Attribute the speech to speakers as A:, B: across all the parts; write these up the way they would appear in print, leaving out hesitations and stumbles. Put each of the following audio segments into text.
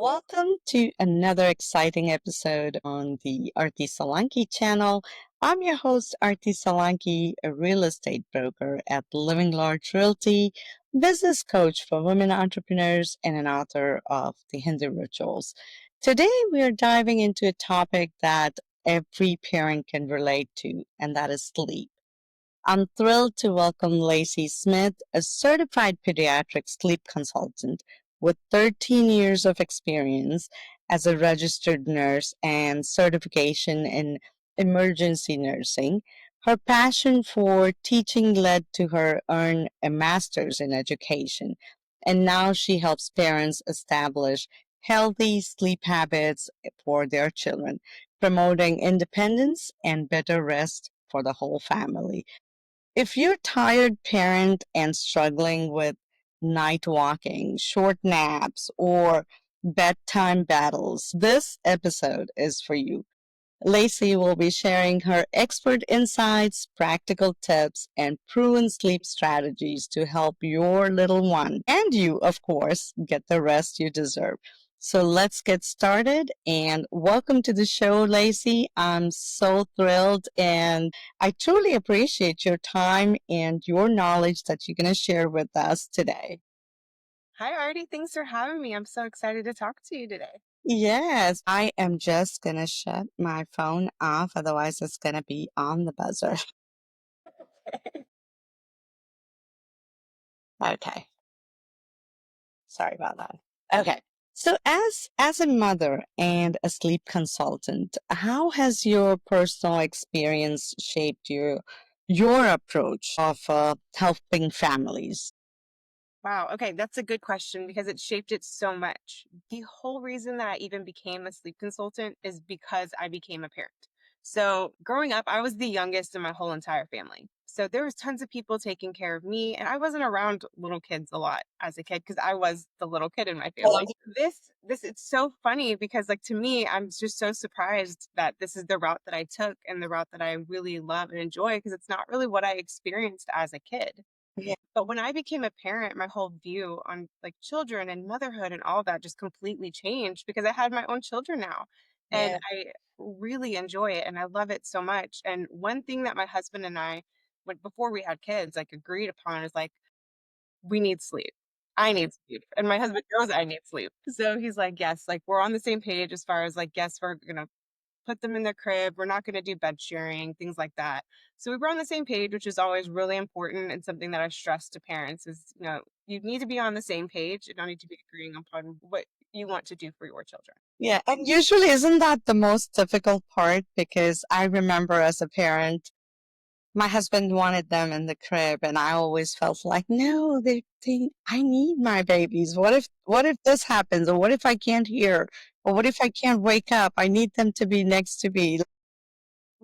A: Welcome to another exciting episode on the Arti Solanki channel. I'm your host, Arti Solanki, a real estate broker at Living Large Realty, business coach for women entrepreneurs, and an author of The Hindu Rituals. Today, we are diving into a topic that every parent can relate to, and that is sleep. I'm thrilled to welcome Lacy Smith, a certified pediatric sleep consultant with 13 years of experience as a registered nurse and certification in emergency nursing. Her passion for teaching led to her earn a master's in education, and now she helps parents establish healthy sleep habits for their children, promoting independence and better rest for the whole family. If you're tired parent and struggling with night walking, short naps, or bedtime battles, this episode is for you. Lacey will be sharing her expert insights, practical tips, and proven sleep strategies to help your little one and you, of course, get the rest you deserve. So let's get started and welcome to the show, Lacey. I'm so thrilled and I truly appreciate your time and your knowledge that you're going to share with us today.
B: Hi, Artie. Thanks for having me. I'm so excited to talk to you today.
A: Yes, I am just going to shut my phone off, otherwise, it's going to be on the buzzer. Okay. Sorry about that. Okay. So as a mother and a sleep consultant, how has your personal experience shaped your approach of helping families?
B: Wow. Okay. That's a good question because it shaped it so much. The whole reason that I even became a sleep consultant is because I became a parent. So growing up, I was the youngest in my whole entire family. So there was tons of people taking care of me, and I wasn't around little kids a lot as a kid because I was the little kid in my family. This it's so funny because like to me, I'm just so surprised that this is the route that I took and the route that I really love and enjoy because it's not really what I experienced as a kid.
A: Yeah,
B: But when I became a parent, my whole view on like children and motherhood and all that just completely changed because I had my own children now. And
A: yeah,
B: I really enjoy it and I love it so much. And one thing that my husband and I, when before we had kids, like agreed upon is like, we need sleep. I need sleep. And my husband knows I need sleep. So he's like, yes, like we're on the same page as far as like, yes, we're gonna put them in their crib. We're not going to do bed sharing, things like that. So we were on the same page, which is always really important and something that I stress to parents is, you need to be on the same page. You don't need to be agreeing upon what you want to do for your children.
A: yeah. And usually, isn't that the most difficult part? Because I remember as a parent, my husband wanted them in the crib, and I always felt like, no, I need my babies. What if this happens, or what if I can't hear, or what if I can't wake up? I need them to be next to me.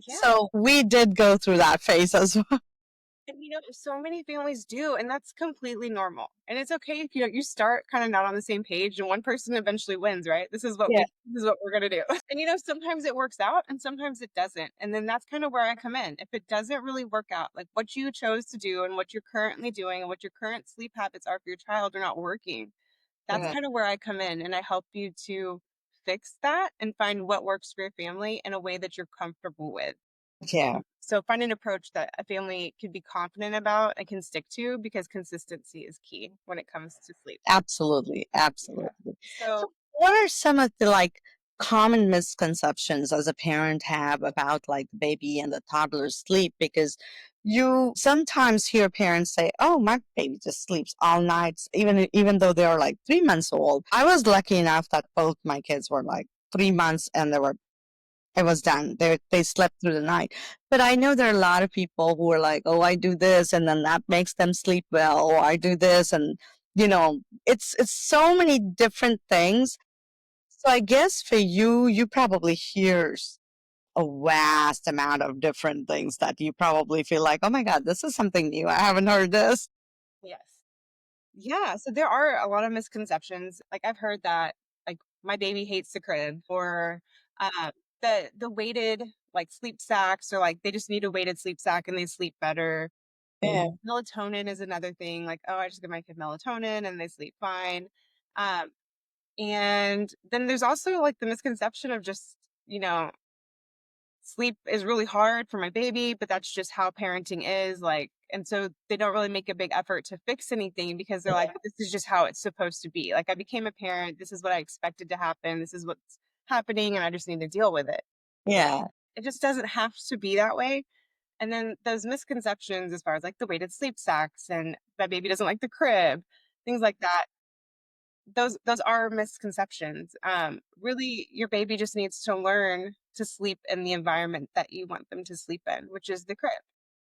B: Yeah.
A: So we did go through that phase as well.
B: And so many families do, and that's completely normal. And it's okay if you start kind of not on the same page and one person eventually wins, right?
A: Yeah,
B: This is what we're gonna do. And sometimes it works out and sometimes it doesn't. And then that's kind of where I come in. If it doesn't really work out, like what you chose to do and what you're currently doing and what your current sleep habits are for your child are not working, that's
A: yeah,
B: kind of where I come in and I help you to fix that and find what works for your family in a way that you're comfortable with.
A: yeah.
B: So find an approach that a family can be confident about and can stick to because consistency is key when it comes to sleep.
A: Absolutely,
B: Yeah.
A: absolutely. So
B: So
A: what are some of the common misconceptions as a parent have about like the baby and the toddler's sleep? Because you sometimes hear parents say, "Oh, my baby just sleeps all night," even though they are like 3 months old. I was lucky enough that both my kids were like 3 months and it was done. They slept through the night. But I know there are a lot of people who are like, "Oh, I do this and then that makes them sleep well," or "I do this and it's so many different things." So I guess for you, you probably hear a vast amount of different things that you probably feel like, "Oh my God, this is something new. I haven't heard this."
B: yes. Yeah. So there are a lot of misconceptions. Like I've heard that like my baby hates the crib or the weighted like sleep sacks or like they just need a weighted sleep sack and they sleep better.
A: Yeah.
B: Melatonin is another thing. Like, oh, I just give my kid melatonin and they sleep fine. Um, And then there's also like the misconception of just, you know, sleep is really hard for my baby, but that's just how parenting is. Like, and so they don't really make a big effort to fix anything because they're like, this is just how it's supposed to be. Like, I became a parent. This is what I expected to happen. This is what's happening. And I just need to deal with it. And
A: Yeah.
B: it just doesn't have to be that way. And then those misconceptions as far as like the weighted sleep sacks and my baby doesn't like the crib, things like that, those are misconceptions. Really, your baby just needs to learn to sleep in the environment that you want them to sleep in, which is the crib.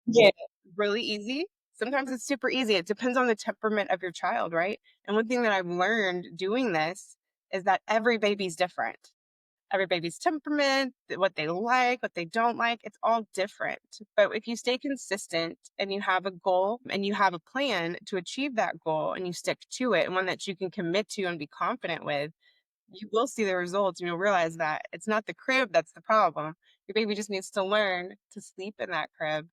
A: Yeah.
B: Really easy. Sometimes it's super easy. It depends on the temperament of your child, right? And one thing that I've learned doing this is that every baby's different. Every baby's temperament, what they like, what they don't like, it's all different. But if you stay consistent and you have a goal and you have a plan to achieve that goal and you stick to it and one that you can commit to and be confident with, you will see the results and you'll realize that it's not the crib that's the problem. Your baby just needs to learn to sleep in that crib.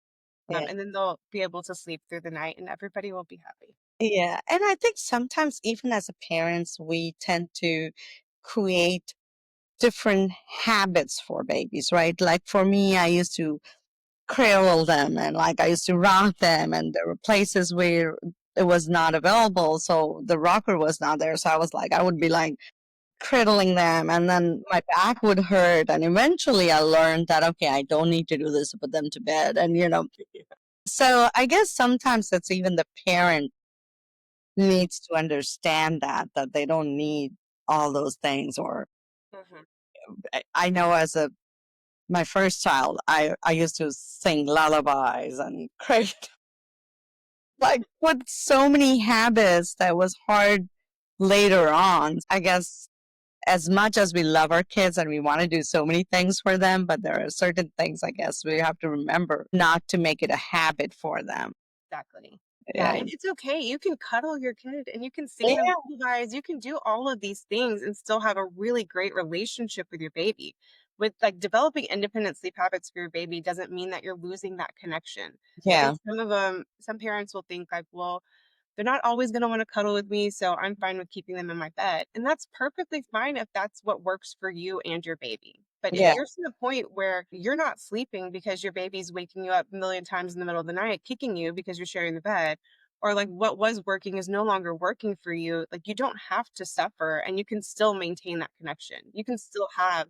A: Yeah.
B: And then they'll be able to sleep through the night and everybody will be happy.
A: Yeah. And I think sometimes, even as a parents, we tend to create different habits for babies, right? Like for me, I used to cradle them and like I used to rock them, and there were places where it was not available. So the rocker was not there. So I was like, I would be like cradling them, and then my back would hurt. And eventually I learned that, okay, I don't need to do this to put them to bed. And, so I guess sometimes it's even the parent needs to understand that they don't need all those things. Or
B: Mhm.
A: I know as a my first child, I used to sing lullabies and create like with so many habits that was hard later on. I guess as much as we love our kids and we want to do so many things for them, but there are certain things I guess we have to remember not to make it a habit for them.
B: Exactly. Yeah,
A: Yeah.
B: and it's okay. You can cuddle your kid and you can sing them
A: Yeah.
B: lullabies. You can do all of these things and still have a really great relationship with your baby. With like developing independent sleep habits for your baby doesn't mean that you're losing that connection. I
A: Yeah.
B: think some parents will think like, well, they're not always going to want to cuddle with me, so I'm fine with keeping them in my bed. And that's perfectly fine if that's what works for you and your baby. But if
A: Yeah.
B: you're to the point where you're not sleeping because your baby's waking you up a million times in the middle of the night, kicking you because you're sharing the bed, or like what was working is no longer working for you, like you don't have to suffer and you can still maintain that connection. You can still have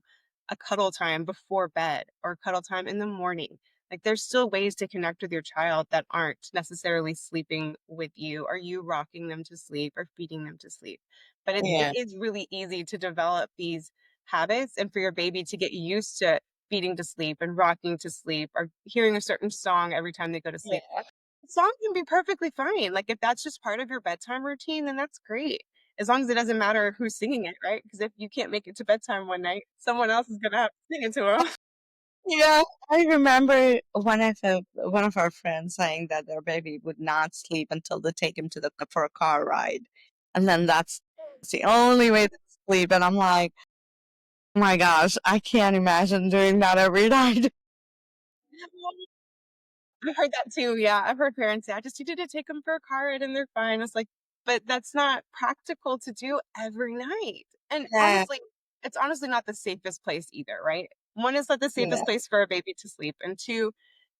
B: a cuddle time before bed or cuddle time in the morning. Like there's still ways to connect with your child that aren't necessarily sleeping with you or you rocking them to sleep or feeding them to sleep. But it
A: Yeah.
B: is really easy to develop these habits and for your baby to get used to feeding to sleep and rocking to sleep or hearing a certain song every time they go to sleep.
A: Yeah.
B: The song can be perfectly fine. Like if that's just part of your bedtime routine, then that's great. As long as it doesn't matter who's singing it, right? Because if you can't make it to bedtime one night, someone else is gonna have to sing it to them.
A: Yeah, I remember one of our friends saying that their baby would not sleep until they take him to the for a car ride, and then that's the only way to sleep. And I'm like, oh my gosh, I can't imagine doing that every night.
B: I've heard that too, yeah. I've heard parents say, "I just needed to take them for a car ride and they're fine." It's like, but that's not practical to do every night. And
A: Yeah,
B: honestly, it's honestly not the safest place either, right? One is not the
A: yeah,
B: safest place for a baby to sleep, and two,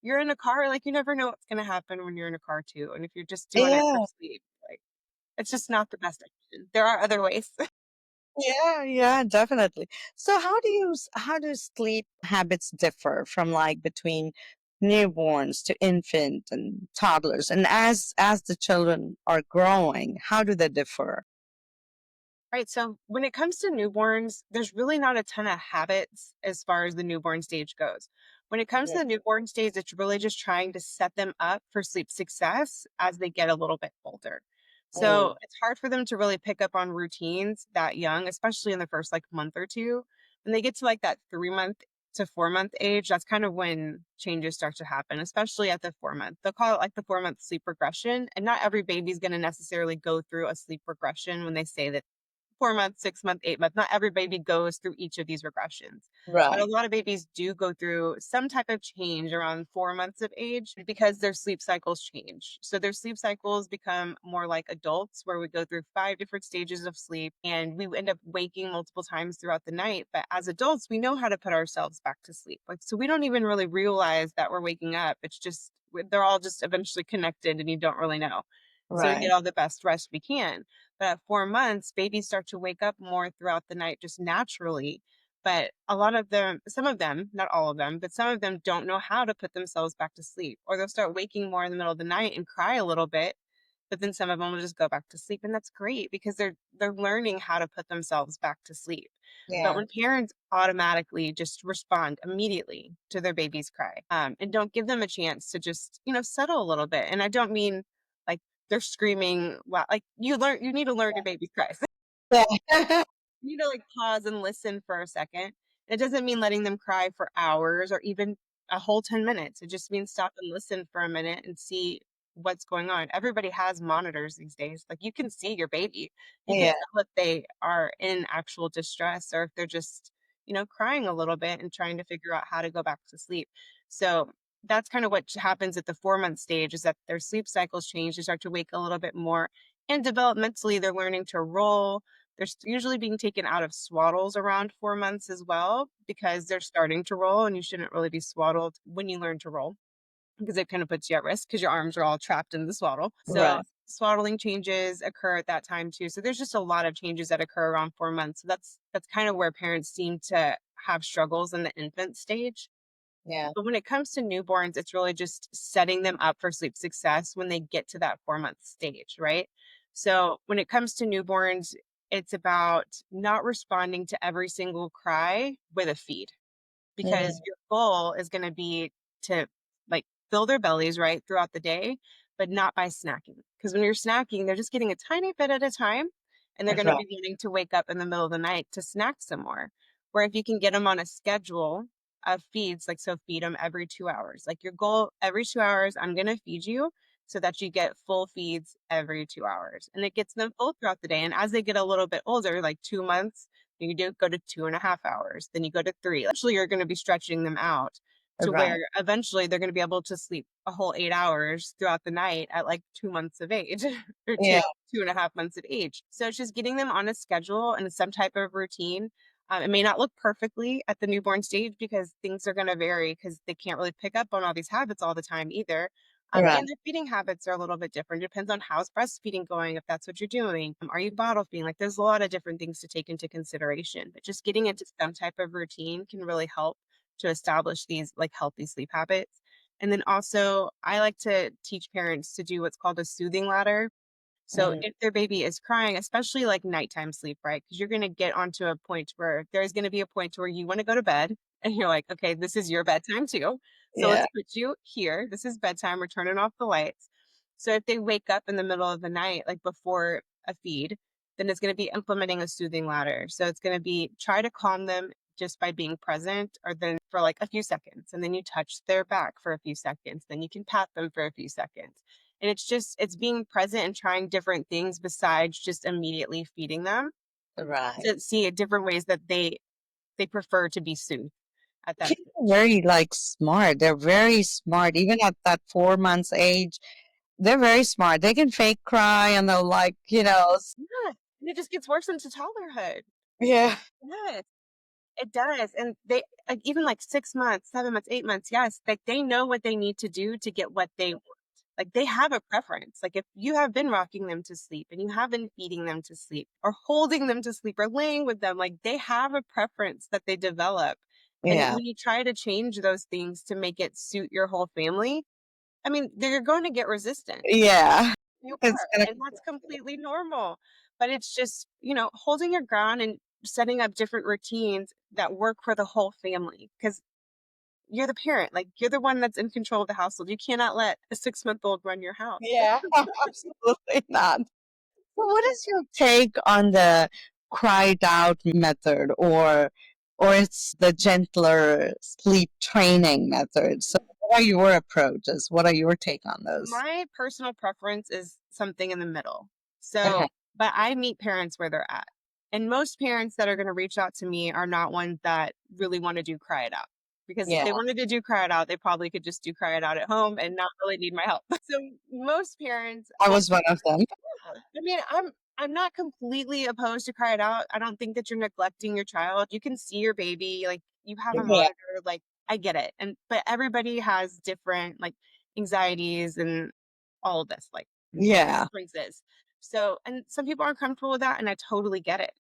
B: you're in a car, like you never know what's gonna happen when you're in a car too. And if you're just doing it for
A: yeah,
B: sleep, like it's just not the best option. There are other ways.
A: yeah, yeah, definitely. So how do sleep habits differ from like between newborns to infant and toddlers, and as the children are growing, how do they differ?
B: Right. So when it comes to newborns, there's really not a ton of habits as far as the newborn stage goes. When it comes to
A: Yeah.
B: the newborn stage, it's really just trying to set them up for sleep success as they get a little bit older. So
A: Mm.
B: it's hard for them to really pick up on routines that young, especially in the first like month or two. When they get to like that 3 month to 4 month age, that's kind of when changes start to happen, especially at the 4 month. They'll call it like the 4 month sleep regression. And not every baby's going to necessarily go through a sleep regression when they say that 4 months, 6 month, 8 month. Not every baby goes through each of these regressions, but a
A: Right.
B: lot of babies do go through some type of change around 4 months of age because their sleep cycles change. So their sleep cycles become more like adults, where we go through 5 different stages of sleep and we end up waking multiple times throughout the night. But as adults, we know how to put ourselves back to sleep. Like, so we don't even really realize that we're waking up. It's just, they're all just eventually connected and you don't really know. So we
A: Right.
B: get all the best rest we can. But at 4 months, babies start to wake up more throughout the night just naturally. But a lot of them, some of them, not all of them, but some of them don't know how to put themselves back to sleep. Or they'll start waking more in the middle of the night and cry a little bit. But then some of them will just go back to sleep. And that's great because they're learning how to put themselves back to sleep. But
A: Yeah.
B: when parents automatically just respond immediately to their baby's cry, and don't give them a chance to just, settle a little bit. And I don't mean like they're screaming, wow, like you need to learn your baby's cry.
A: Yeah.
B: You need to like pause and listen for a second. It doesn't mean letting them cry for hours or even a whole 10 minutes. It just means stop and listen for a minute and see what's going on. Everybody has monitors these days. Like you can see your baby. You can
A: Yeah.
B: tell if they are in actual distress or if they're just, crying a little bit and trying to figure out how to go back to sleep. So that's kind of what happens at the 4 month stage is that their sleep cycles change. They start to wake a little bit more. And developmentally, they're learning to roll, they're usually being taken out of swaddles around 4 months as well because they're starting to roll, and you shouldn't really be swaddled when you learn to roll because it kind of puts you at risk because your arms are all trapped in the swaddle. So
A: Right.
B: swaddling changes occur at that time too. So there's just a lot of changes that occur around 4 months. So that's kind of where parents seem to have struggles in the infant stage.
A: Yeah.
B: But when it comes to newborns, it's really just setting them up for sleep success when they get to that 4 month stage, right? So when it comes to newborns, it's about not responding to every single cry with a feed because
A: Mm.
B: your goal is going to be to like fill their bellies right throughout the day, but not by snacking. Because when you're snacking, they're just getting a tiny bit at a time and they're going to
A: Right.
B: be wanting to wake up in the middle of the night to snack some more. Where if you can get them on a schedule of feeds, like so feed them every 2 hours, like your goal every 2 hours, I'm going to feed you so that you get full feeds every 2 hours and it gets them full throughout the day. And as they get a little bit older, like 2 months, you do go to 2.5 hours, then you go to three. Eventually, you're going to be stretching them out to where
A: Right.
B: eventually they're going to be able to sleep a whole 8 hours throughout the night at like 2 months of age or
A: Yeah.
B: 2.5 months of age. So it's just getting them on a schedule and some type of routine. It may not look perfectly at the newborn stage because things are going to vary because they can't really pick up on all these habits all the time either.
A: Right.
B: And their feeding habits are a little bit different. Depends on how's breastfeeding going, if that's what you're doing. Are you bottle feeding? Like there's a lot of different things to take into consideration. But just getting into some type of routine can really help to establish these like healthy sleep habits. And then also I like to teach parents to do what's called a soothing ladder. So
A: Mm.
B: if their baby is crying, especially like nighttime sleep, right? Because you're going to get onto a point where there's going to be a point where you want to go to bed and you're like, okay, this is your bedtime too. So
A: Yeah.
B: let's put you here. This is bedtime. We're turning off the lights. So if they wake up in the middle of the night, like before a feed, then it's going to be implementing a soothing ladder. So it's going to be try to calm them just by being present or then for like a few seconds. And then you touch their back for a few seconds. Then you can pat them for a few seconds. And it's being present and trying different things besides just immediately feeding them
A: Right.
B: to see different ways that they prefer to be soothed at that
A: Kids are
B: stage.
A: very like smart. They're very smart. Even at that 4 months age, they're very smart. They can fake cry and they'll like,
B: Yeah. And it just gets worse into toddlerhood.
A: yeah.
B: Yes, it does. And they like even like 6 months, 7 months, 8 months, yes, like they know what they need to do to get what they want. Like they have a preference. Like if you have been rocking them to sleep and you have been feeding them to sleep or holding them to sleep or laying with them, like they have a preference that they develop. And
A: Yeah.
B: when you try to change those things to make it suit your whole family, I mean, they're going to get resistant.
A: Yeah.
B: You
A: It's
B: are,
A: gonna
B: and that's completely normal. But it's just, holding your ground and setting up different routines that work for the whole family. Because you're the parent, like you're the one that's in control of the household. You cannot let a 6-month-old run your house.
A: yeah, absolutely not. So what is your take on the cried out method or it's the gentler sleep training method? So what are your approaches? What are your take on those?
B: My personal preference is something in the middle.
A: Okay.
B: So, but I meet parents where they're at. And most parents that are going to reach out to me are not ones that really want to do cry it out. Because if
A: Yeah,
B: they wanted to do cry it out, they probably could just do cry it out at home and not really need my help. So most parents,
A: I was one of them.
B: I mean, I'm not completely opposed to cry it out. I don't think that you're neglecting your child. You can see your baby, like you have a
A: Yeah,
B: monitor, like I get it. And but everybody has different like anxieties and all of this, like
A: yeah,
B: differences. So, and some people aren't comfortable with that, and I totally get it.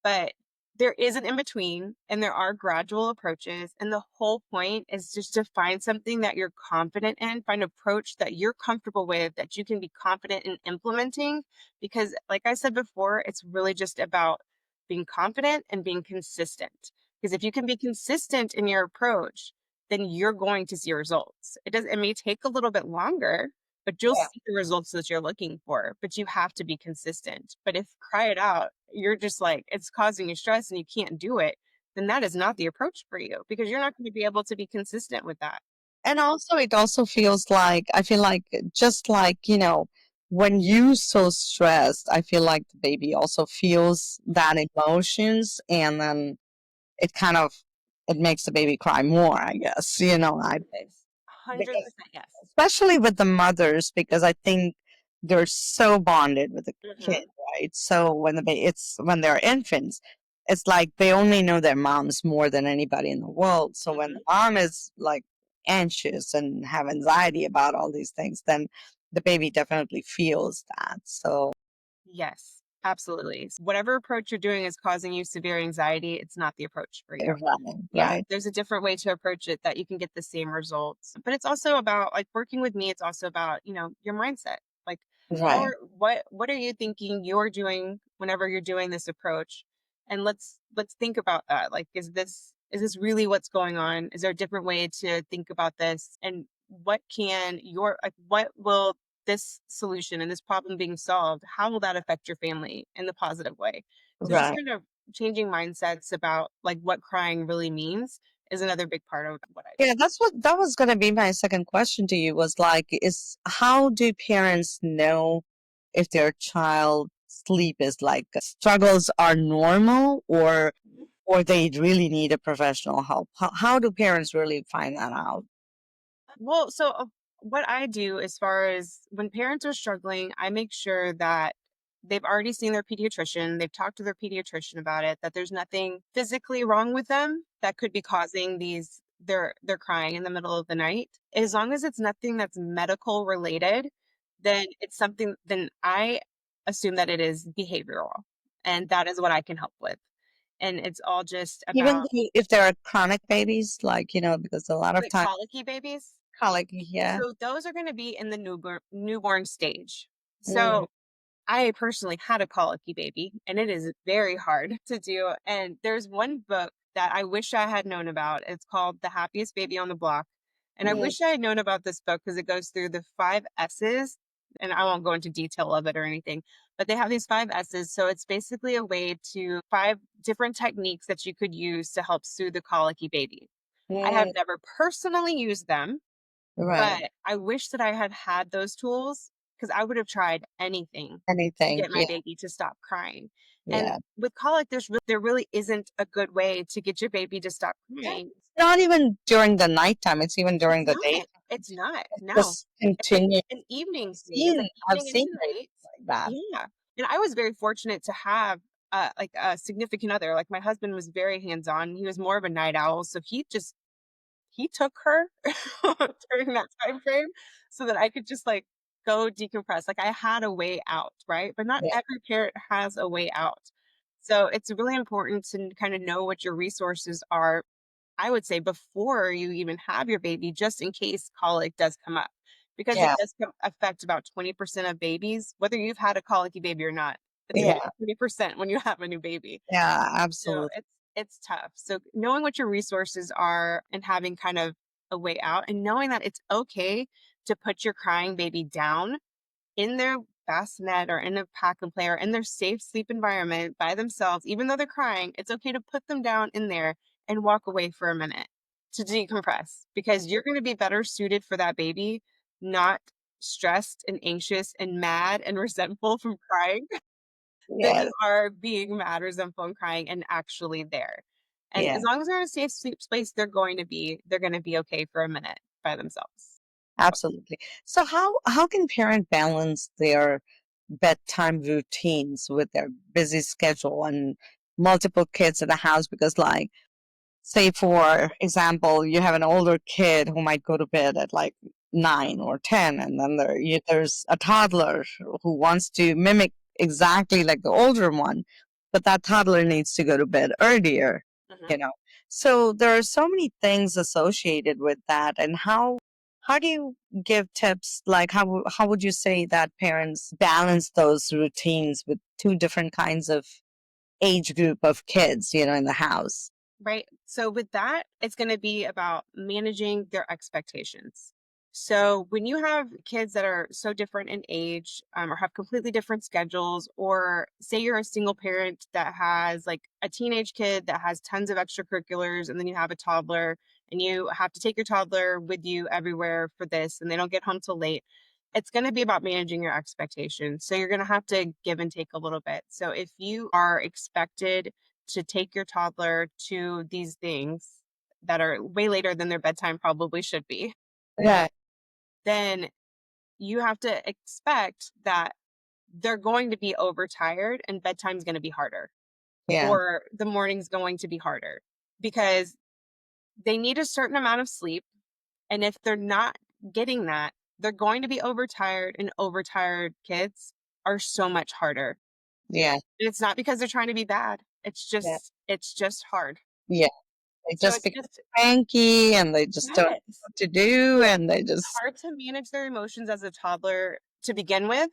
B: But there is an in between and there are gradual approaches. And the whole point is just to find something that you're confident in, find an approach that you're comfortable with, that you can be confident in implementing. Because, like I said before, it's really just about being confident and being consistent. Because if you can be consistent in your approach, then you're going to see results. It may take a little bit longer, but you'll
A: yeah.
B: see the results that you're looking for. But you have to be consistent. But if cry it out, you're just like, it's causing you stress and you can't do it, then that is not the approach for you because you're not going to be able to be consistent with that.
A: And also, it also feels like, I feel like, just like, when you so stressed, I feel like the baby also feels that emotions, and then it kind of it makes the baby cry more, I guess.
B: Yes.
A: Because
B: 100% yes.
A: especially with the mothers, because I think they're so bonded with the kid,
B: Hmm.
A: right? So it's when they're infants, it's like they only know their moms more than anybody in the world. So when the
B: Hmm.
A: mom is like anxious and have anxiety about all these things, then the baby definitely feels that. So
B: Yes, absolutely. Whatever approach you're doing is causing you severe anxiety, it's not the approach for you.
A: right,
B: Yeah,
A: right,
B: there's a different way to approach it that you can get the same results. But it's also about like working with me, it's also about, your mindset. Like
A: right,
B: what are you thinking you're doing whenever you're doing this approach? And let's think about that. Like is this really what's going on? Is there a different way to think about this? And what will this solution and this problem being solved, how will that affect your family in the positive way? So just
A: right.
B: kind of changing mindsets about like what crying really means is another big part of what I do.
A: Yeah, that was going to be my second question to you, was like, is how do parents know if their child sleep is like struggles are normal, or they really need a professional help? How do parents really find that out?
B: Well, so what I do as far as when parents are struggling, I make sure that they've already seen their pediatrician, they've talked to their pediatrician about it, that there's nothing physically wrong with them that could be causing they're crying in the middle of the night. As long as it's nothing that's medical related, then I assume that it is behavioral. And that is what I can help with. And it's all just
A: Even
B: about
A: if there are chronic babies, like, because a lot of
B: like
A: times
B: colicky babies.
A: colic, yeah.
B: So those are gonna be in the newborn stage.
A: Mm,
B: So I personally had a colicky baby, and it is very hard to do, and there's one book that I wish I had known about. It's called The Happiest Baby on the Block, and I
A: mm,
B: wish I had known about this book because it goes through the 5 S's, and I won't go into detail of it or anything, but they have these 5 S's, so it's basically a way to 5 different techniques that you could use to help soothe the colicky baby. I have
A: mm,
B: never personally used them,
A: right.
B: but I wish that I had had those tools because I would have tried anything to
A: Anything.
B: get my
A: Yeah.
B: baby to stop crying. And
A: Yeah.
B: with colic, there really isn't a good way to get your baby to stop
A: Yeah.
B: crying.
A: It's not even during the nighttime, it's even
B: It's
A: during the day.
B: not. It's not.
A: It's
B: No.
A: just
B: It's like
A: continue.
B: an evening phase,
A: Seen
B: like
A: I've
B: evening
A: seen
B: into
A: babies
B: night.
A: like that.
B: Yeah. And I was very fortunate to have like a significant other. Like my husband was very hands on. He was more of a night owl. So he took her during that time frame so that I could just like go decompress. Like I had a way out, right? But not
A: Yeah.
B: every parent has a way out. So it's really important to kind of know what your resources are, I would say, before you even have your baby, just in case colic does come up. Because it
A: Yeah.
B: does affect about 20% of babies, whether you've had a colicky baby or not. It's
A: Yeah.
B: about 20% when you have a new baby.
A: Yeah,
B: So
A: absolutely.
B: it's tough. So knowing what your resources are and having kind of a way out and knowing that it's okay to put your crying baby down in their bassinet or in a pack and play or in their safe sleep environment by themselves, even though they're crying, it's okay to put them down in there and walk away for a minute to decompress because you're going to be better suited for that baby, not stressed and anxious and mad and resentful from crying. than
A: Yes.
B: you are being mad or resentful and crying and actually there. And
A: Yeah.
B: as long as they're in a safe sleep space, they're going to be okay for a minute by themselves.
A: Absolutely. So how can parent balance their bedtime routines with their busy schedule and multiple kids in the house? Because like say for example, you have an older kid who might go to bed at like 9 or 10, and then there's a toddler who wants to mimic exactly like the older one, but that toddler needs to go to bed earlier,
B: Mhm.
A: you know. So there are so many things associated with that, and how do you give tips like how would you say that parents balance those routines with two different kinds of age group of kids, in the house?
B: Right. So with that, it's going to be about managing their expectations. So when you have kids that are so different in age, or have completely different schedules, or say you're a single parent that has like a teenage kid that has tons of extracurriculars, and then you have a toddler and you have to take your toddler with you everywhere for this, and they don't get home till late. It's going to be about managing your expectations. So you're going to have to give and take a little bit. So if you are expected to take your toddler to these things that are way later than their bedtime probably should be,
A: Yeah.
B: then you have to expect that they're going to be overtired and bedtime's going to be harder,
A: Yeah.
B: or the morning's going to be harder because they need a certain amount of sleep. And if they're not getting that, they're going to be overtired, and overtired kids are so much harder.
A: Yeah.
B: And it's not because they're trying to be bad.
A: Yeah.
B: It's just hard.
A: Yeah. They
B: So
A: just
B: it's
A: become
B: just
A: cranky and they just don't know
B: yes.
A: what to do and they
B: It's
A: just
B: hard to manage their emotions as a toddler to begin with,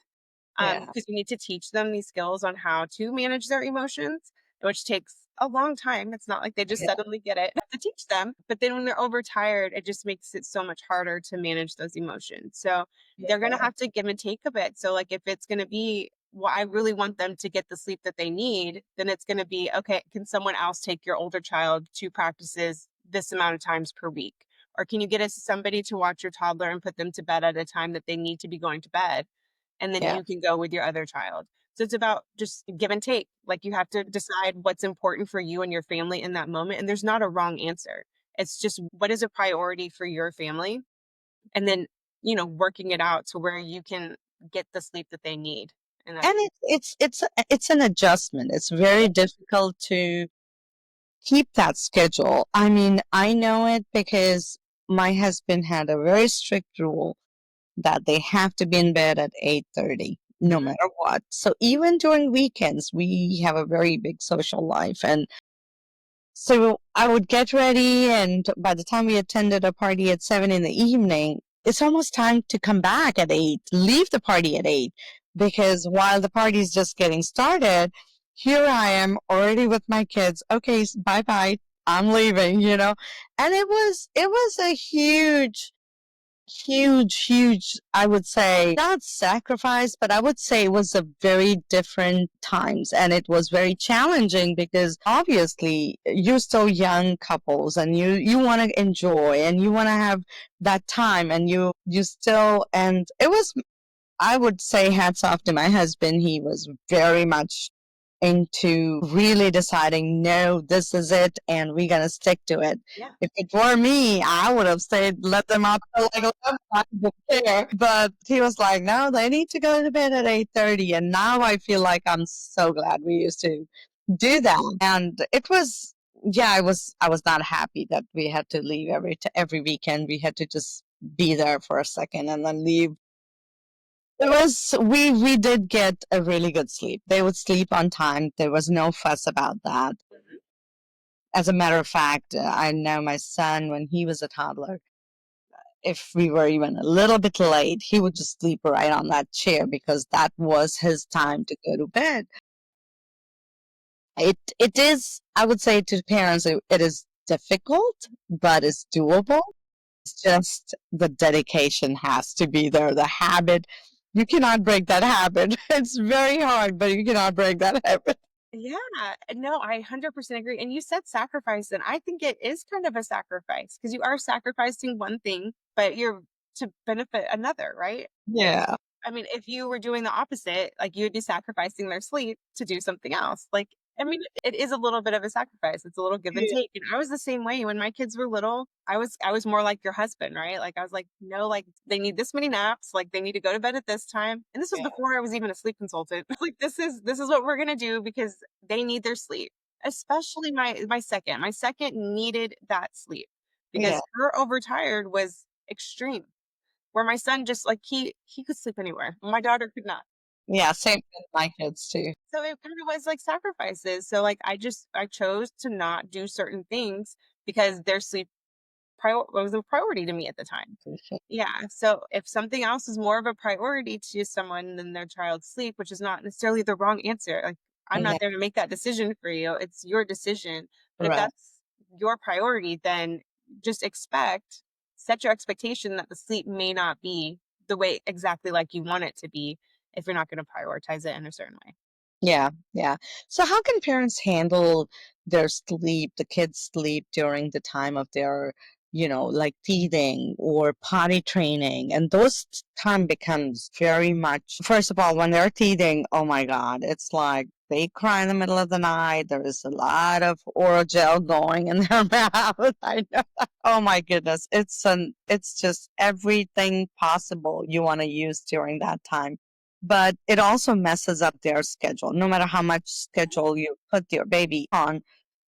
A: yeah.
B: because you need to teach them these skills on how to manage their emotions, which takes a long time. It's not like they just
A: Yeah.
B: suddenly get it. You have to teach them. But then when they're overtired, it just makes it so much harder to manage those emotions. So they're going to
A: Yeah.
B: have to give and take a bit. So, like, if it's going to be, well, I really want them to get the sleep that they need, then it's going to be, okay, can someone else take your older child to practices this amount of times per week? Or can you get us somebody to watch your toddler and put them to bed at a time that they need to be going to bed? And then
A: Yeah.
B: you can go with your other child. So it's about just give and take. Like, you have to decide what's important for you and your family in that moment. And there's not a wrong answer. It's just what is a priority for your family. And then, working it out to where you can get the sleep that they need. And that,
A: And it's an adjustment. It's very difficult to keep that schedule. I mean, I know it because my husband had a very strict rule that they have to be in bed at 8:30 no
B: Mhm.
A: matter what. So even during weekends, we have a very big social life, and so I would get ready, and by the time we attended a party at 7 in the evening, it's almost time to come back at 8, leave the party at 8, because while the party is just getting started, here I am already with my kids. Okay, bye bye. I'm leaving. And it was a huge, I would say, not sacrifice, but I would say it was a very different times. And it was very challenging because obviously you're still young couples and you want to enjoy and you want to have that time and you still, and it was, I would say hats off to my husband. He was very much into really deciding, no, this is it, and we're gonna stick to it.
B: Yeah.
A: If it were me, I would have stayed, let them out till like 11. I don't care. But he was like, no, they need to go to bed at 8:30. And now I feel like I'm so glad we used to do that. And it was, yeah, I was not happy that we had to leave every weekend. We had to just be there for a second and then leave. It was we did get a really good sleep. They would sleep on time. There was no fuss about that.
B: Mhm.
A: As a matter of fact, I know my son when he was a toddler, if we were even a little bit late, he would just sleep right on that chair because that was his time to go to bed. It is, I would say to parents, it is difficult, but it's doable. It's just the dedication has to be there. The habit, you cannot break that habit. It's very hard, but you cannot break that habit.
B: Yeah, no, I 100% agree. And you said sacrifice, and I think it is kind of a sacrifice because you are sacrificing one thing, but you're to benefit another, right?
A: Yeah.
B: I mean, if you were doing the opposite, like, you would be sacrificing their sleep to do something else. Like, I mean, it is a little bit of a sacrifice. It's a little give and
A: Yeah.
B: take. And I was the same way when my kids were little. I was more like your husband, right? Like, I was like, no, like, they need this many naps, like they need to go to bed at this time. And this was
A: Yeah.
B: before I was even a sleep consultant. Like, this is what we're gonna do because they need their sleep. Especially my second. My second needed that sleep
A: Yeah.
B: because her overtired was extreme. Where my son just like he could sleep anywhere. My daughter could not.
A: Yeah. Same with my kids too.
B: So it kind of was like sacrifices. So like I chose to not do certain things because their sleep was a priority to me at the time. Yeah. So if something else is more of a priority to someone than their child's sleep, which is not necessarily the wrong answer, like I'm
A: Yeah.
B: not there to make that decision for you. It's your decision. But if
A: Right.
B: that's your priority, then just set your expectation that the sleep may not be the way exactly like you want it to be if you're not going to prioritize it in a certain way.
A: Yeah, yeah. So how can parents handle their sleep, the kids' sleep during the time of their, like teething or potty training? And those time becomes very much, first of all, when they're teething, oh my God, it's like they cry in the middle of the night. There is a lot of oral gel going in their mouth. I know. Oh my goodness. It's just everything possible you want to use during that time, but it also messes up their schedule. No matter how much schedule you put your baby on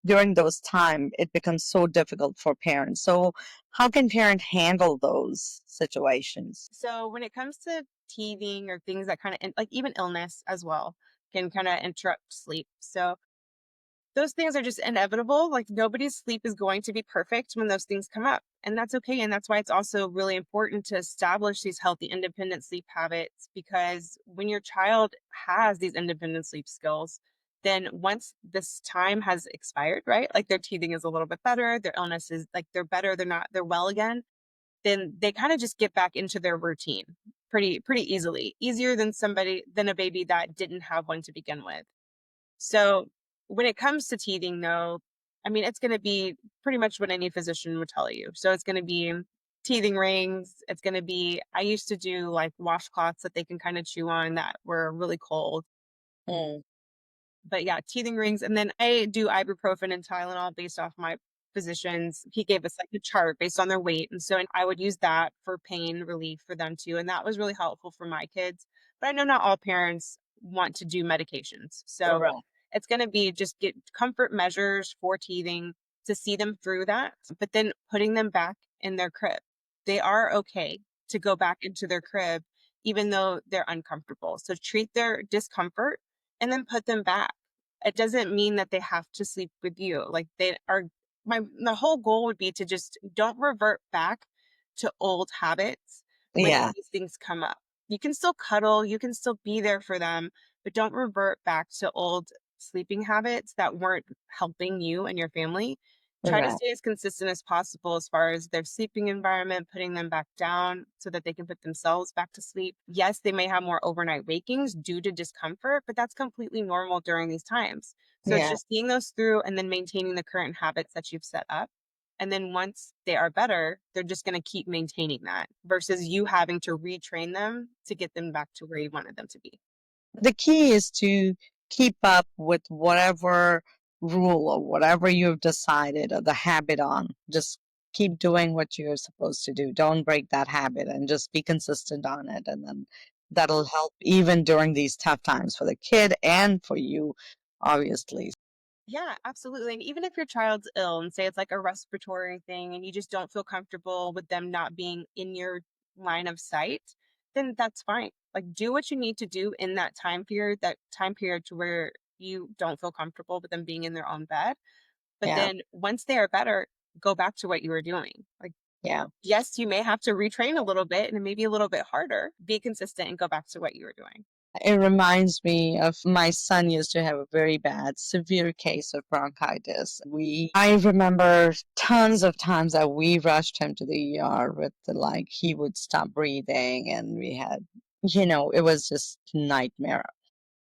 A: during those time, it becomes so difficult for parents. So how can parents handle those situations?
B: So when it comes to teething or things that kind of like even illness as well can kind of interrupt sleep. So those things are just inevitable. Like nobody's sleep is going to be perfect when those things come up. And that's okay. And that's why it's also really important to establish these healthy independent sleep habits because when your child has these independent sleep skills, then once this time has expired, right? Like their teething is a little bit better, their illness is like they're better, they're well again, then they kind of just get back into their routine pretty easily. Easier than a baby that didn't have one to begin with. So when it comes to teething, though, I mean, it's going to be pretty much what any physician would tell you. So it's going to be teething rings. It's going to be, I used to do like washcloths that they can kind of chew on that were really cold.
A: Mm,
B: But yeah, teething rings. And then I do ibuprofen and Tylenol based off my physicians. He gave us like a chart based on their weight. And so I would use that for pain relief for them too. And that was really helpful for my kids. But I know not all parents want to do medications. So
A: right.
B: it's going to be just get comfort measures for teething to see them through that, but then putting them back in their crib. They are okay to go back into their crib, even though they're uncomfortable. So treat their discomfort and then put them back. It doesn't mean that they have to sleep with you. Like they are the whole goal would be to just don't revert back to old habits when
A: Yeah,
B: these things come up. You can still cuddle, you can still be there for them, but don't revert back to old sleeping habits that weren't helping you and your family. Try to
A: right.
B: stay as consistent as possible as far as their sleeping environment, putting them back down so that they can put themselves back to sleep. Yes, they may have more overnight wakings due to discomfort, but that's completely normal during these times. So it's
A: Yeah.
B: just seeing those through and then maintaining the current habits that you've set up. And then once they are better, they're just going to keep maintaining that versus you having to retrain them to get them back to where you wanted them to be.
A: The key is to keep up with whatever rule or whatever you've decided or the habit on. Just keep doing what you're supposed to do. Don't break that habit and just be consistent on it. And then that'll help even during these tough times for the kid and for you, obviously.
B: Yeah, absolutely. And even if your child's ill and say it's like a respiratory thing and you just don't feel comfortable with them not being in your line of sight, then that's fine. Like do what you need to do in that time period to where you don't feel comfortable with them being in their own bed. But
A: Yeah.
B: then once they are better, go back to what you were doing. Like,
A: Yeah.
B: yes, you may have to retrain a little bit and maybe a little bit harder. Be consistent and go back to what you were doing.
A: It reminds me of my son used to have a very bad, severe case of bronchitis. I remember tons of times that we rushed him to the ER with like he would stop breathing, and we had, it was just nightmare.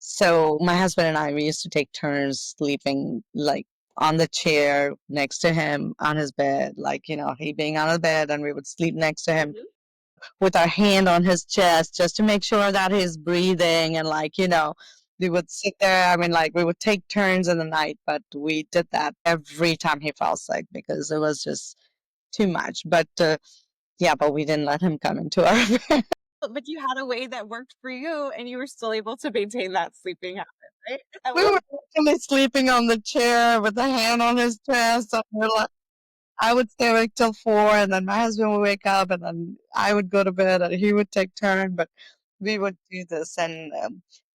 A: So my husband and I, we used to take turns sleeping like on the chair next to him on his bed, like he being on the bed, and we would sleep next to him. with our hand on his chest just to make sure that he's breathing. And like, we would sit there. I mean, like, we would take turns in the night, but we did that every time he fell sick because it was just too much. But yeah, but we didn't let him come into our.
B: But you had a way that worked for you, and you were still able to maintain that sleeping habit, right? I
A: We
B: love
A: were actually sleeping on the chair with the hand on his chest. And we're like, I would stay awake till 4, and then my husband would wake up, and then I would go to bed, and he would take turn. But we would do this, and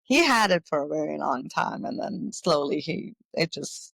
A: he had it for a very long time, and then slowly it just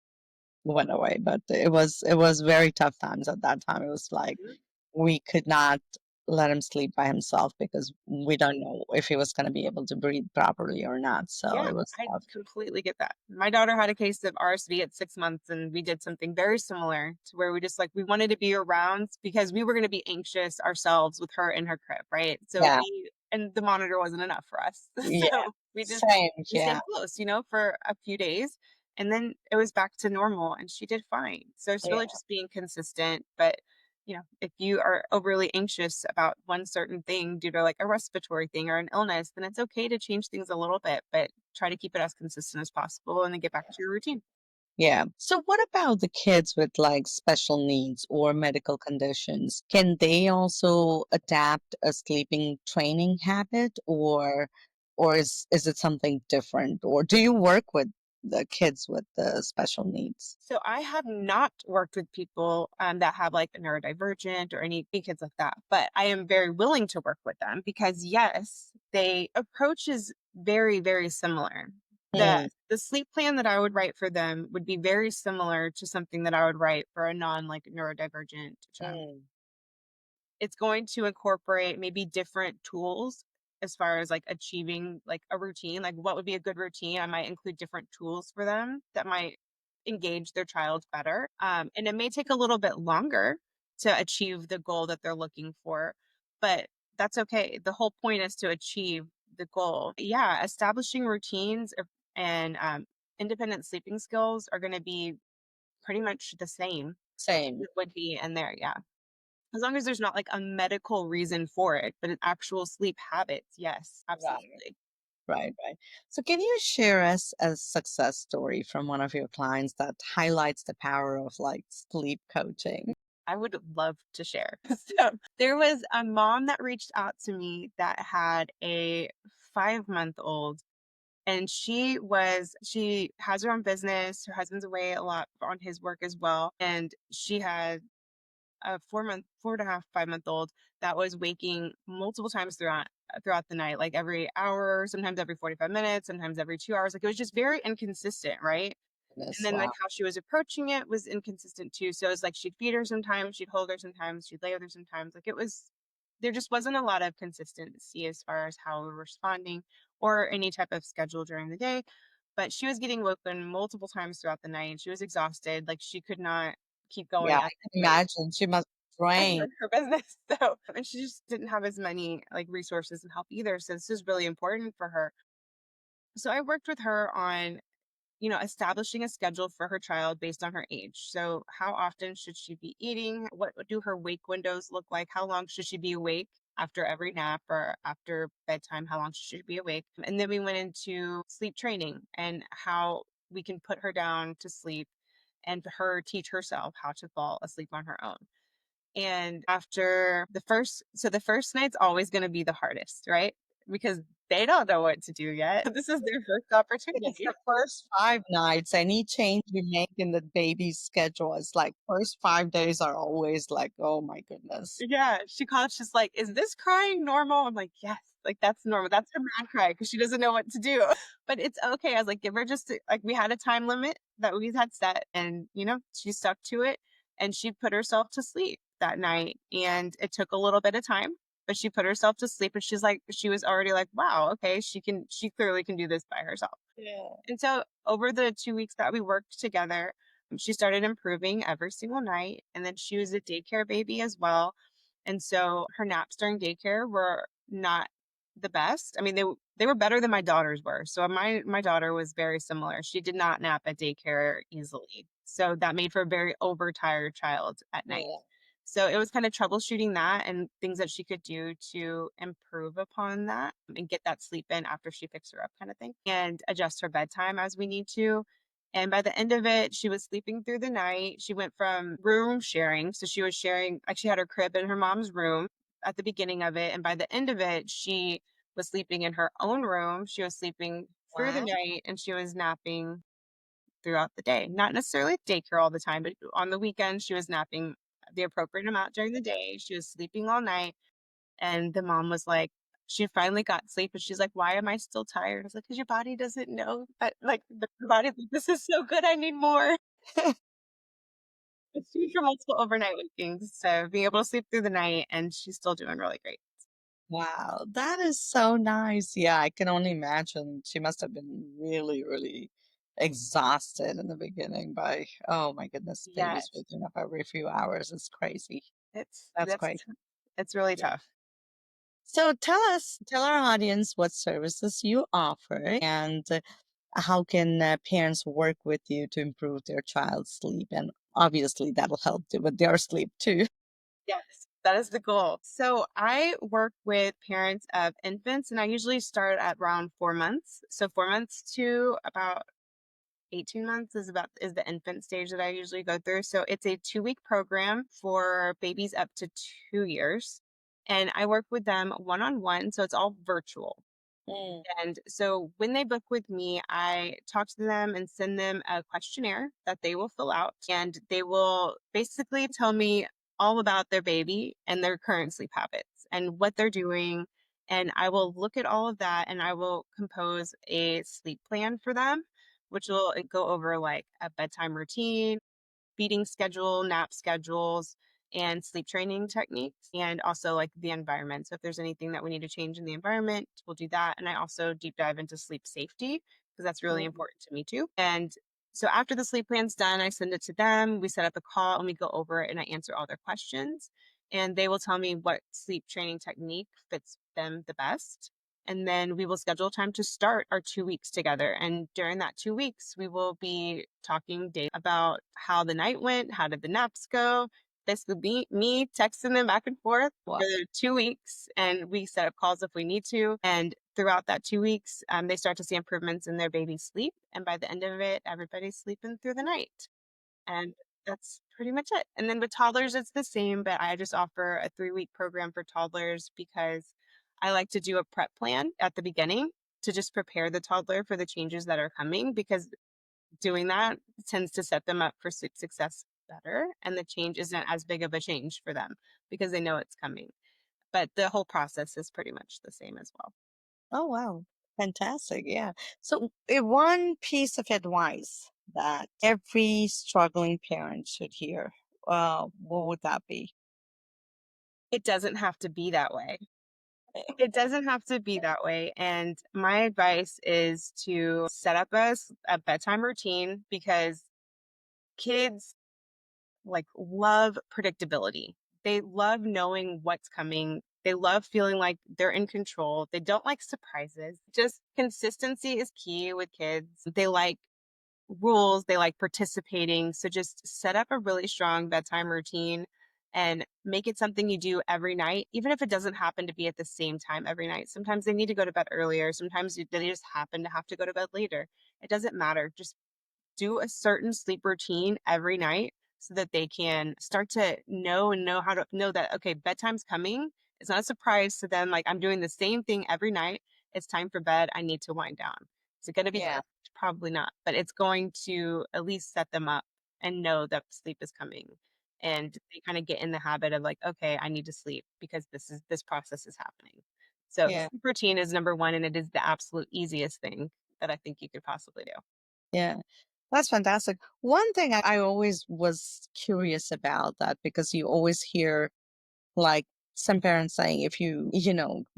A: went away. But it was very tough times at that time. It was like
B: Mhm.
A: we could not let him sleep by himself because we don't know if he was going to be able to breathe properly or not. So
B: Yeah,
A: it was
B: I
A: tough.
B: completely get that. My daughter had a case of RSV at 6 months, and we did something very similar to where we just like we wanted to be around because we were going to be anxious ourselves with her in her crib, right? So
A: Yeah,
B: we and the monitor wasn't enough for us.
A: yeah,
B: So
A: same.
B: we
A: Yeah,
B: stayed close, for a few days, and then it was back to normal and she did fine. So it's
A: yeah,
B: really just being consistent, but if you are overly anxious about one certain thing due to like a respiratory thing or an illness, then it's okay to change things a little bit, but try to keep it as consistent as possible and then get back to your routine.
A: yeah. So what about the kids with like special needs or medical conditions? Can they also adapt a sleeping training habit, or is it something different? Or do you work with the kids with the special needs?
B: So I have not worked with people that have like a neurodivergent or any kids like that, but I am very willing to work with them because yes, they approach is very, very similar. The
A: Mm,
B: the sleep plan that I would write for them would be very similar to something that I would write for a non like neurodivergent child.
A: mm.
B: It's going to incorporate maybe different tools as far as like achieving like a routine, like what would be a good routine. I might include different tools for them that might engage their child better. And it may take a little bit longer to achieve the goal that they're looking for, but that's okay. The whole point is to achieve the goal. Yeah, establishing routines and independent sleeping skills are going to be pretty much the same as
A: Same.
B: it would be in there. Yeah. As long as there's not like a medical reason for it, but an actual sleep habits, yes,
A: Right.
B: absolutely.
A: Right, right. So can you share us a success story from one of your clients that highlights the power of like sleep coaching?
B: I would love to share. So there was a mom that reached out to me that had a 5-month old, and she has her own business. Her husband's away a lot on his work as well. And she had a 4.5, 5-month old that was waking multiple times throughout the night, like every hour, sometimes every 45 minutes, sometimes every 2 hours. Like it was just very inconsistent, right? And
A: Goodness,
B: then like
A: wow.
B: how she was approaching it was inconsistent too. So it's like she'd feed her sometimes, she'd hold her sometimes, she'd lay with her sometimes. Like it was there just wasn't a lot of consistency as far as how we were responding or any type of schedule during the day. But she was getting woken multiple times throughout the night. She was exhausted. Like she could not keep
A: Yeah,
B: going
A: I
B: at
A: can
B: the rate
A: imagine she must
B: and
A: drain.
B: run her business. So, and she just didn't have as many like resources and help either. So this is really important for her. So I worked with her on, establishing a schedule for her child based on her age. So how often should she be eating? What do her wake windows look like? How long should she be awake after every nap or after bedtime? How long should she be awake? And then we went into sleep training and how we can put her down to sleep and her teach herself how to fall asleep on her own. And after the first night's always gonna be the hardest, right? Because they don't know what to do yet. This is their first
A: It's
B: opportunity.
A: the first 5 nights. Any change you make in the baby's schedule, it's like first 5 days are always like, "Oh my goodness."
B: Yeah, she calls, she's like, "Is this crying normal?" I'm like, "Yes, like, that's normal. That's her mad cry because she doesn't know what to do." But it's okay. I was like, "Give her just like, we had a time limit that we had set, and, she stuck to it, and she put herself to sleep that night, and it took a little bit of time, but she put herself to sleep, and she was already like, "Wow, okay, she clearly can do this by herself."
A: Yeah.
B: And so over the 2 weeks that we worked together, she started improving every single night, and then she was a daycare baby as well, and so her naps during daycare were not the best. I mean, they were better than my daughters were. So my daughter was very similar. She did not nap at daycare easily. So that made for a very overtired child at night.
A: Yeah.
B: So it was kind of troubleshooting that and things that she could do to improve upon that and get that sleep in after she picks her up, kind of thing, and adjust her bedtime as we need to. And by the end of it, she was sleeping through the night. She went from room sharing. So she was sharing, like, she had her crib in her mom's room at the beginning of it. And by the end of it, she was sleeping in her own room. She was sleeping through the
A: Wow.
B: night and she was napping throughout the day. Not necessarily at daycare all the time, but on the weekends, she was napping the appropriate amount during the day. She was sleeping all night. And the mom was like, she finally got sleep and she's like, "Why am I still tired?" I was like, "Because your body doesn't know that, like, the body's like, this is so good. I need more." It's due for multiple overnight wakings. So being able to sleep through the night and she's still doing really great.
A: Wow, that is so nice. Yeah, I can only imagine she must have been really, really exhausted in the beginning by, oh my goodness, babies
B: Yes.
A: waking up every few hours. It's crazy.
B: It's
A: That's
B: that's
A: great.
B: it's really
A: Yeah.
B: tough.
A: So tell our audience what services you offer and how can parents work with you to improve their child's sleep? And obviously that'll help with their sleep too.
B: Yes, that is the goal. So I work with parents of infants and I usually start at around 4 months. So 4 months to about 18 months is the infant stage that I usually go through. So it's a 2-week program for babies up to 2 years. And I work with them one on one. So it's all virtual.
A: Mm.
B: And so when they book with me, I talk to them and send them a questionnaire that they will fill out. And they will basically tell me all about their baby and their current sleep habits and what they're doing. And I will look at all of that and I will compose a sleep plan for them, which will go over like a bedtime routine, feeding schedule, nap schedules, and sleep training techniques, and also like the environment. So if there's anything that we need to change in the environment, we'll do that. And I also deep dive into sleep safety because that's really
A: Mm.
B: important to me too. And so after the sleep plan's done, I send it to them. We set up a call and we go over it and I answer all their questions. And they will tell me what sleep training technique fits them the best. And then we will schedule time to start our 2 weeks together. And during that 2 weeks, we will be talking daily about how the night went, how did the naps go. Basically, me texting them back and forth
A: Wow.
B: for the 2 weeks, and we set up calls if we need to. And throughout that 2 weeks, they start to see improvements in their baby's sleep. And by the end of it, everybody's sleeping through the night. And that's pretty much it. And then with toddlers, it's the same, but I just offer a 3-week program for toddlers because I like to do a prep plan at the beginning to just prepare the toddler for the changes that are coming because doing that tends to set them up for sleep success better. And the change isn't as big of a change for them because they know it's coming. But the whole process is pretty much the same as well.
A: Oh, wow. Fantastic. Yeah. So, one piece of advice that every struggling parent should hear, what would that be?
B: It doesn't have to be that way. It doesn't have to be that way. And my advice is to set up a bedtime routine because kids like love predictability. They love knowing what's coming. They love feeling like they're in control. They don't like surprises. Just consistency is key with kids. They like rules, they like participating. So just set up a really strong bedtime routine and make it something you do every night, even if it doesn't happen to be at the same time every night. Sometimes they need to go to bed earlier. Sometimes they just happen to have to go to bed later. It doesn't matter. Just do a certain sleep routine every night so that they can start to know how to know that okay, bedtime's coming. It's not a surprise to them. Like I'm doing the same thing every night. It's time for bed. I need to wind down. Is it going to be
A: Yeah.
B: perfect? Probably not, but it's going to at least set them up and know that sleep is coming. And they kind of get in the habit of like, okay, I need to sleep because this process is happening. So
A: Yeah.
B: sleep routine is number one, and it is the absolute easiest thing that I think you could possibly do.
A: Yeah. That's fantastic. One thing I always was curious about that because you always hear like some parents saying if you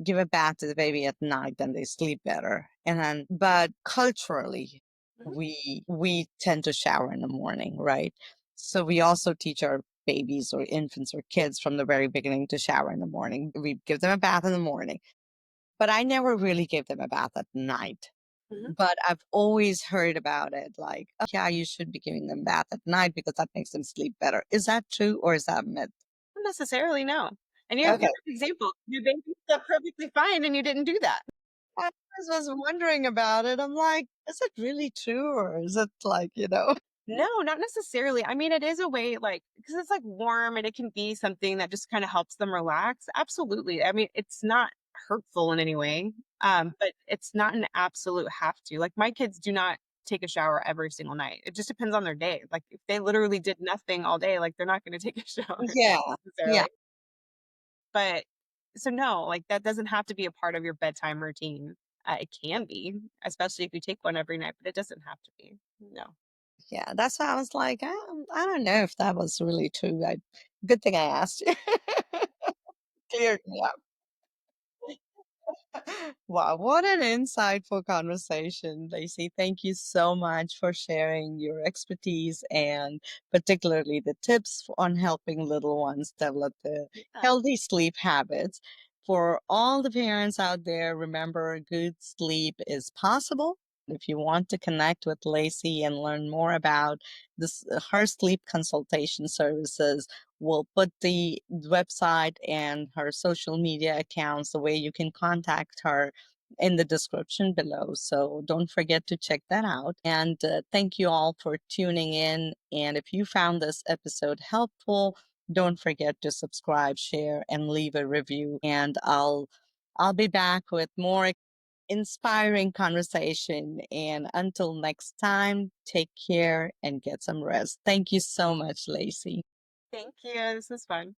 A: give a bath to the baby at night, then they sleep better. And then, but culturally,
B: Mhm.
A: we tend to shower in the morning, right? So we also teach our babies or infants or kids from the very beginning to shower in the morning. We give them a bath in the morning, but I never really gave them a bath at night.
B: Mhm.
A: But I've always heard about it like, oh, yeah, you should be giving them bath at night because that makes them sleep better. Is that true or is that a myth?
B: Not necessarily, no. And you're a
A: Okay.
B: perfect example. Your baby slept perfectly fine and you didn't do that.
A: I was wondering about it. I'm like, is it really true or is it like, you know?
B: No, not necessarily. I mean, it is a way, like, because it's like warm and it can be something that just kind of helps them relax. Absolutely. I mean, it's not hurtful in any way, but it's not an absolute have to. Like, my kids do not take a shower every single night. It just depends on their day. Like, if they literally did nothing all day, like, they're not going to take a shower
A: Yeah. Yeah.
B: necessarily. But so, no, like, that doesn't have to be a part of your bedtime routine. It can be, especially if you take one every night, but it doesn't have to be. No.
A: Yeah. That's why I was like, I don't know if that was really true. Good thing I asked you. Cleared me up. Wow, what an insightful conversation, Lacey. Thank you so much for sharing your expertise and particularly the tips on helping little ones develop the
B: Yeah.
A: healthy sleep habits. For all the parents out there, remember good sleep is possible. If you want to connect with Lacey and learn more about her sleep consultation services, we'll put the website and her social media accounts, the way you can contact her in the description below. So don't forget to check that out. And thank you all for tuning in. And if you found this episode helpful, don't forget to subscribe, share, and leave a review. And I'll be back with more inspiring conversation. And until next time, take care and get some rest. Thank you so much, Lacey.
B: Thank you. This was fun.